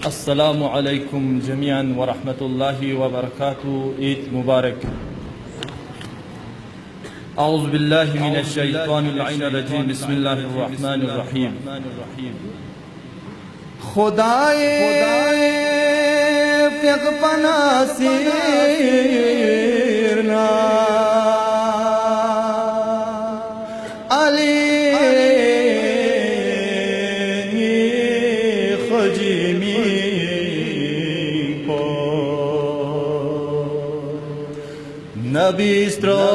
السلام عليكم جميعا ورحمة الله وبركاته. عيد مبارك. أعوذ بالله من الشيطان اللعين الرجيم. بسم الله الرحمن الرحيم. خدای فیق پناسیرنا علی خجیمی کو نبی استرا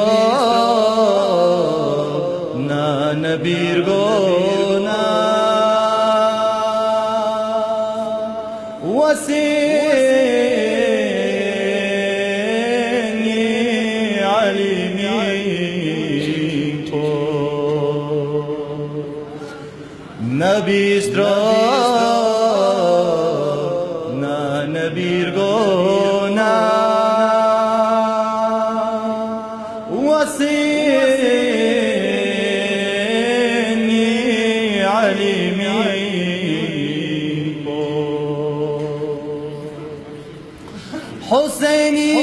نا نبیر گونا وسيني علمي نبي استرانا نبي رغونا وسيني علمي حسینی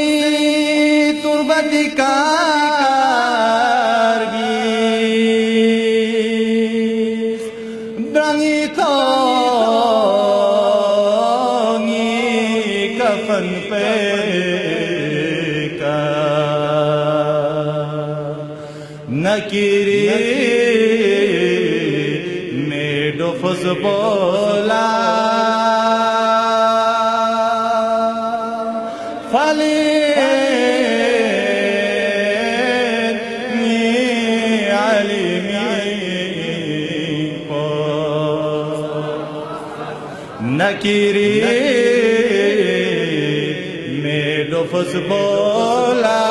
تربتی کارگیز درنگی تانگی کفن پیکا نکیری میڈو فز بولا نکیری میں لفظ بولا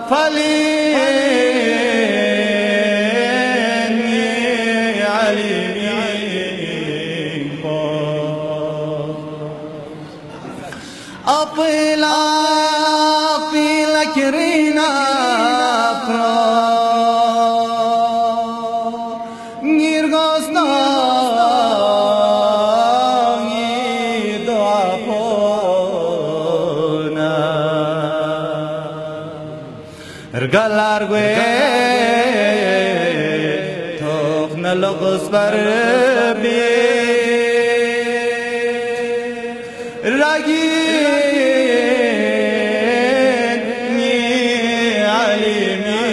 فلینی علمی کو اپلا پیلا کرینا Galargue tohna logos barbi ragi ni alimi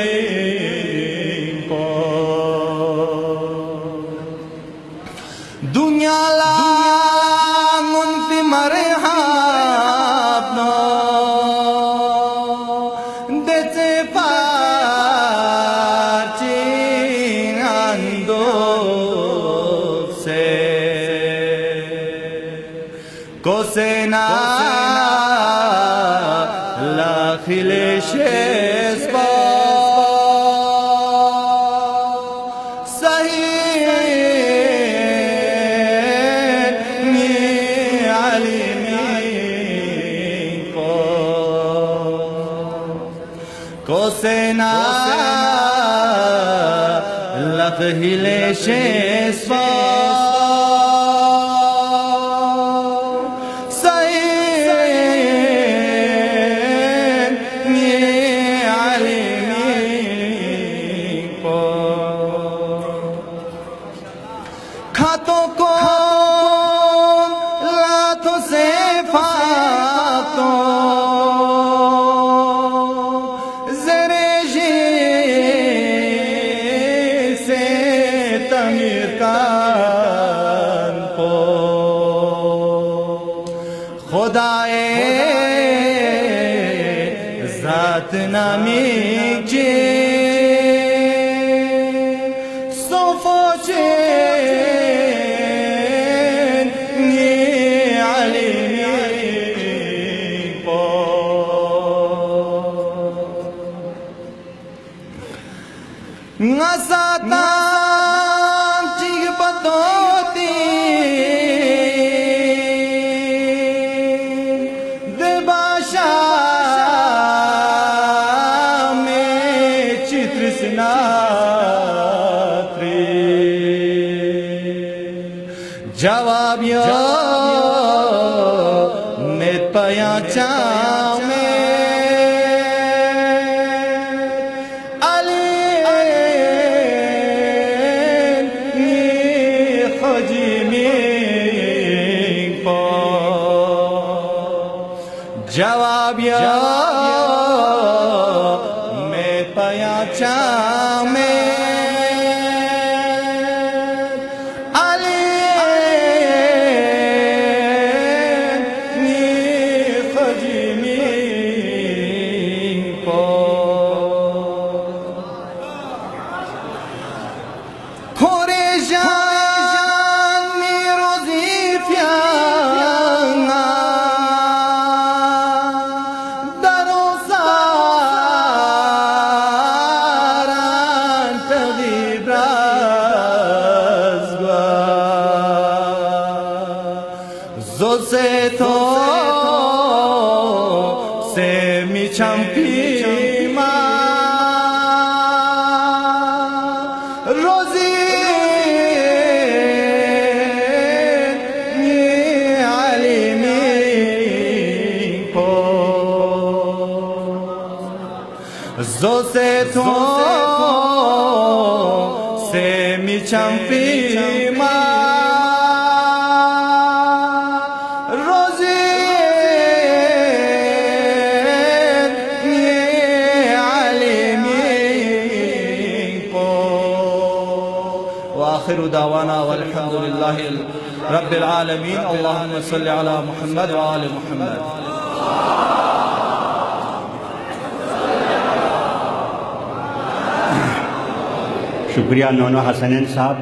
po dunya la ngunti marehab no Kosena la khilesh ba sahih ni alimi ko Kosena la khilesh ba खातों को लातों से फातों ज़रेजी से तमीर कान को खुदाए ज़ात नामी जी सोफोचे Ngasatan cig patoti debasha me chitr sinatri जवाब या मैं पया चामे अली खजीमी पो जवाब या मैं पया चामे se mi champima rozi ni alimi po zo se mi champima وآخر دعوانا والحمد لله رب العالمين اللهم صل على محمد وآل محمد शुक्रिया नोनो हसनैन साहब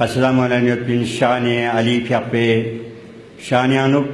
कसला मौलाना बिन शान अली फ्यापे शान अनुप